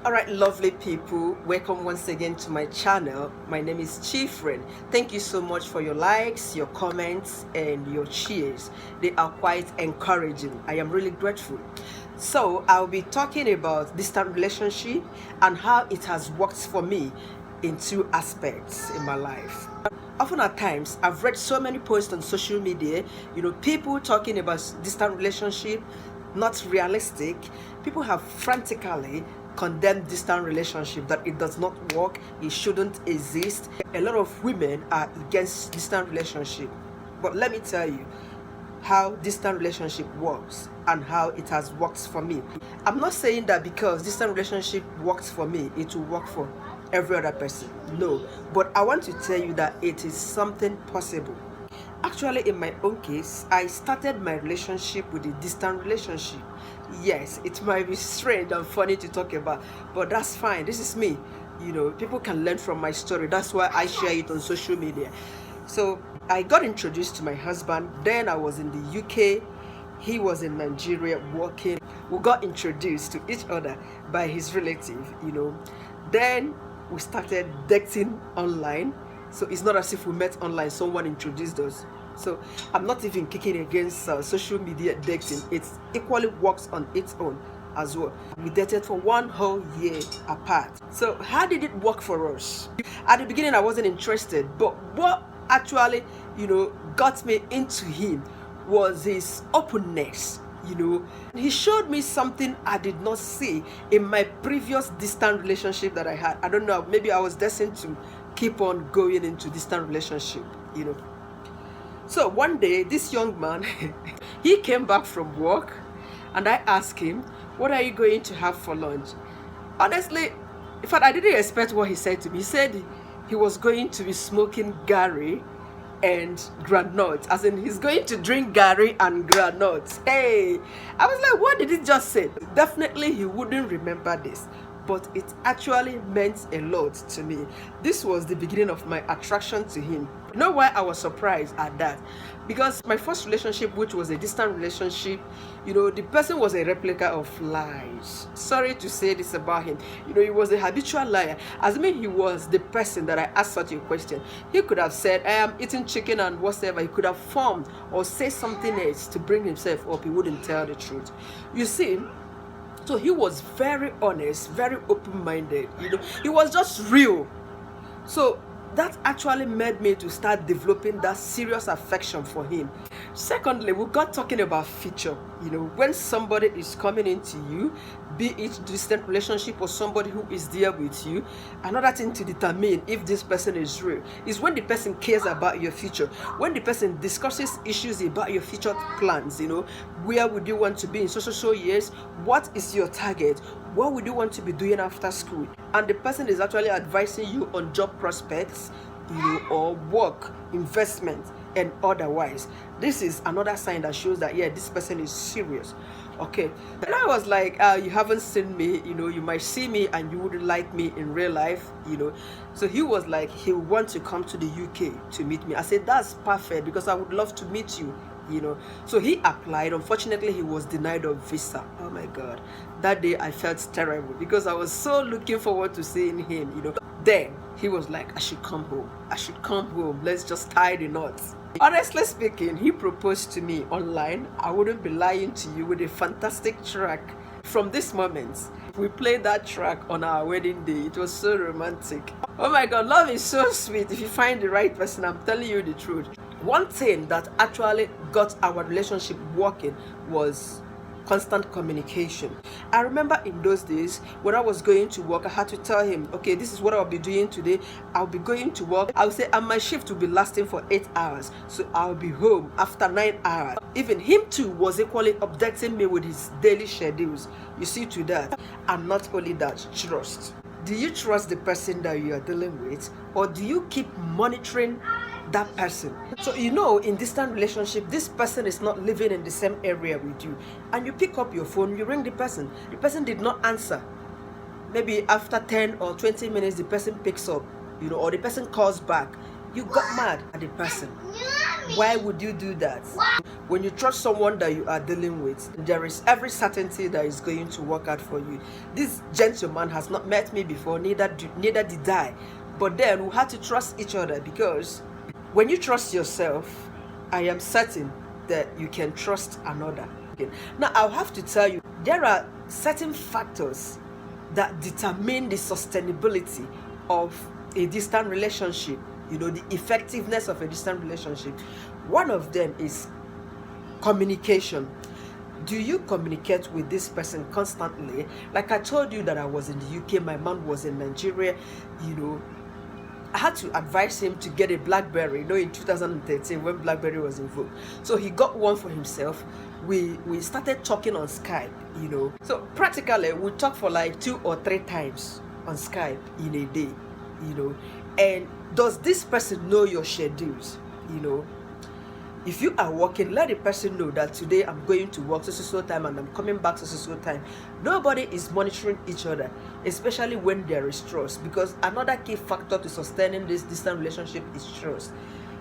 All right, lovely people, welcome once again to my channel. My name is Chifren. Thank you so much for your likes, your comments, and your cheers. They are quite encouraging. I am really grateful. So I'll be talking about distant relationship and how it has worked for me in two aspects in my life. Often at times, I've read so many posts on social media, people talking about distant relationship, not realistic. People have frantically condemned distant relationship, that it does not work, it shouldn't exist. A lot of women are against distant relationship. But let me tell you how distant relationship works and how it has worked for me. I'm not saying that because distant relationship works for me, it will work for every other person. No, but I want to tell you that it is something possible. Actually, in my own case, I started my relationship with a distant relationship. Yes, it might be strange and funny to talk about, but that's fine. This is me. People can learn from my story. That's why I share it on social media. So I got introduced to my husband. Then I was in the UK. He was in Nigeria working. We got introduced to each other by his relative. Then we started dating online. So it's not as if we met online, someone introduced us. So I'm not even kicking against social media dating. It equally works on its own as well. We dated for 1 whole year apart. So how did it work for us? At the beginning, I wasn't interested, but what actually, got me into him was his openness. He showed me something I did not see in my previous distant relationship that I had. I don't know, maybe I was destined to keep on going into distant relationship. So one day, this young man, he came back from work, and I asked him, what are you going to have for lunch? Honestly, in fact, I didn't expect what he said to me. He said he was going to be smoking Gary and granuts, as in he's going to drink Gary and granuts. Hey, I was like, what did he just say? Definitely he wouldn't remember this, but it actually meant a lot to me. This was the beginning of my attraction to him. You know why I was surprised at that? Because my first relationship, which was a distant relationship, the person was a replica of lies. Sorry to say this about him. He was a habitual liar. As I mean, he was the person that I asked such a question. He could have said, I am eating chicken and whatever. He could have formed or say something else to bring himself up. He wouldn't tell the truth. You see, so he was very honest, very open-minded. He was just real. So that actually made me to start developing that serious affection for him. Secondly, we got talking about future. When somebody is coming into you, be it distant relationship or somebody who is there with you, another thing to determine if this person is real is when the person cares about your future, when the person discusses issues about your future plans. Where would you want to be in so years? What is your target? What would you want to be doing after school? And the person is actually advising you on job prospects, or work, investment, and otherwise. This is another sign that shows that, yeah, this person is serious. Okay. And I was like, you haven't seen me, you might see me and you wouldn't like me in real life, So he was like, he would want to come to the UK to meet me. I said, that's perfect, because I would love to meet you. So he applied. Unfortunately, he was denied a visa. Oh my God, that day I felt terrible because I was so looking forward to seeing him. Then he was like, I should come home, let's just tie the knots. Honestly speaking, he proposed to me online. I wouldn't be lying to you, with a fantastic track. From this moment, we played that track on our wedding day. It was so romantic. Oh my God, love is so sweet. If you find the right person, I'm telling you the truth. One thing that actually got our relationship working was constant communication. I remember in those days when I was going to work, I had to tell him, okay, this is what I'll be doing today. I'll be going to work. I'll say, and my shift will be lasting for 8 hours. So I'll be home after 9 hours. Even him too was equally updating me with his daily schedules. You see to that. And not only that, trust. Do you trust the person that you are dealing with, or do you keep monitoring that person? So in distant relationship, this person is not living in the same area with you, and you pick up your phone, you ring the person did not answer. Maybe after 10 or 20 minutes the person picks up, or the person calls back. You got mad at the person. Why would you do that? When you trust someone that you are dealing with, there is every certainty that is going to work out for you. This gentleman has not met me before, neither did I. But then we had to trust each other, because when you trust yourself, I am certain that you can trust another. Now, I'll have to tell you, there are certain factors that determine the sustainability of a distant relationship, the effectiveness of a distant relationship. One of them is communication. Do you communicate with this person constantly? Like I told you that I was in the UK, my man was in Nigeria, I had to advise him to get a BlackBerry, in 2013 when BlackBerry was in vogue. So he got one for himself. We started talking on Skype, So practically we talk for like 2 or 3 times on Skype in a day, And does this person know your schedules? If you are working, let the person know that today I'm going to work so time and I'm coming back so time. Nobody is monitoring each other, especially when there is trust, because another key factor to sustaining this distant relationship is trust.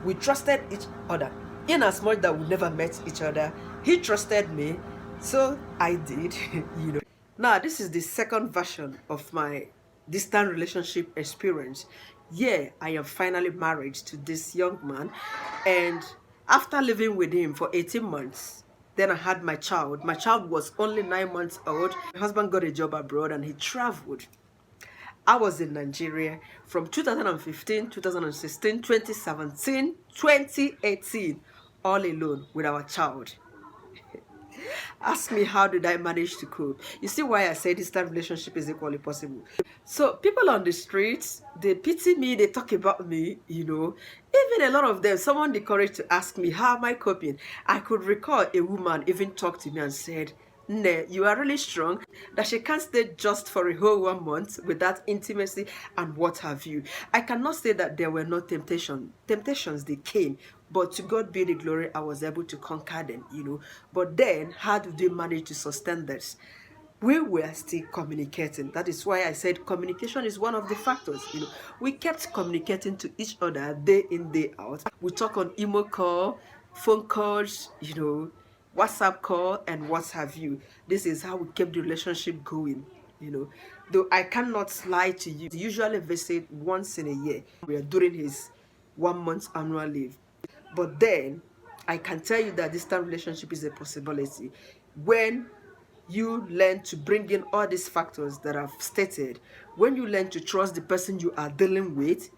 We trusted each other, in as much that we never met each other. He trusted me, so I did. Now, this is the second version of my distant relationship experience. Yeah, I am finally married to this young man, and after living with him for 18 months, then I had my child. My child was only 9 months old. My husband got a job abroad and he traveled. I was in Nigeria from 2015, 2016, 2017, 2018, all alone with our child. Ask me, how did I manage to cope? You see why I say distant relationship is equally possible. So people on the streets, they pity me, they talk about me, Even a lot of them, someone the courage to ask me, how am I coping? I could recall a woman even talked to me and said, "Nne, you are really strong, that she can't stay just for a whole 1 month without intimacy and what have you." I cannot say that there were no temptations, they came, but to God be the glory, I was able to conquer them, But then, how did we manage to sustain this? We were still communicating. That is why I said communication is one of the factors. We kept communicating to each other day in, day out. We talk on email call, phone calls, WhatsApp call, and what have you. This is how we kept the relationship going. Though I cannot lie to you, we usually visit once in a year. We are during his 1 month annual leave. But then I can tell you that distant relationship is a possibility when you learn to bring in all these factors that I've stated. When you learn to trust the person you are dealing with,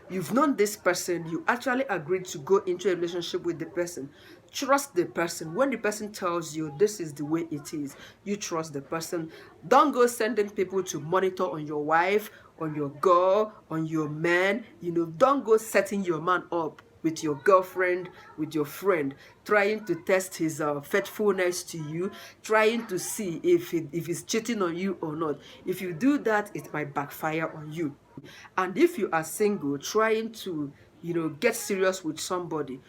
you've known this person, you actually agreed to go into a relationship with the person. Trust the person. When the person tells you this is the way it is, you trust the person. Don't go sending people to monitor on your wife, on your girl, on your man. Don't go setting your man up with your girlfriend, with your friend, trying to test his faithfulness to you, trying to see if he's cheating on you or not. If you do that, it might backfire on you. And if you are single, trying to, get serious with somebody,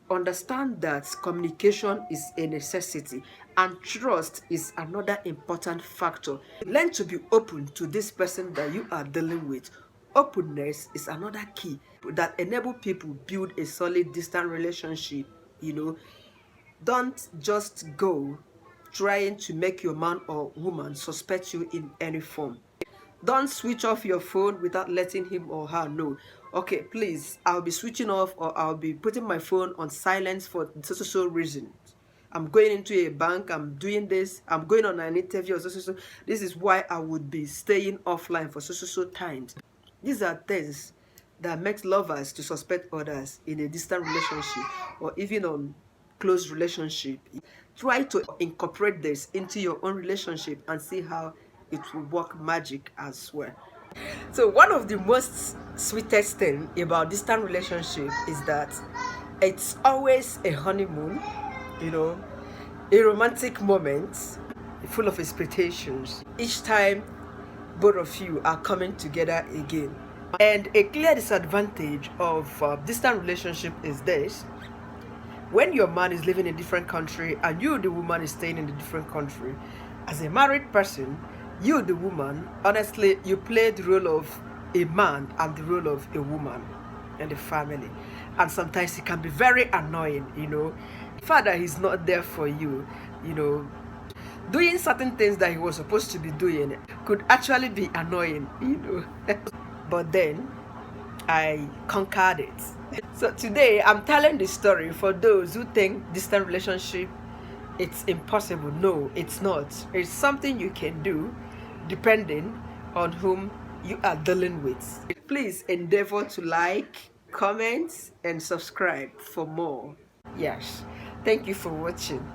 understand that communication is a necessity and trust is another important factor. Learn to be open to this person that you are dealing with. Openness is another key that enable people build a solid distant relationship. Don't just go trying to make your man or woman suspect you in any form. Don't switch off your phone without letting him or her know. Okay, please, I'll be switching off, or I'll be putting my phone on silence for so reason. I'm going into a bank, I'm doing this, I'm going on an interview, or so. This is why I would be staying offline for so times. These are things that make lovers to suspect others in a distant relationship or even on close relationship. Try to incorporate this into your own relationship and see how it will work magic as well. So one of the most sweetest thing about distant relationship is that it's always a honeymoon, a romantic moment full of expectations. Each time both of you are coming together again. And a clear disadvantage of distant relationship is this: when your man is living in a different country and you, the woman, is staying in a different country, as a married person, you, the woman, honestly, you play the role of a man and the role of a woman in the family. and sometimes it can be very annoying, you know. The fact that he's not there for you, you know, doing certain things that he was supposed to be doing could actually be annoying, you know. But then I conquered it. So today I'm telling the story for those who think distant relationship it's impossible. No, it's not. It's something you can do depending on whom you are dealing with. Please endeavor to like, comment, and subscribe for more. Yes. Thank you for watching.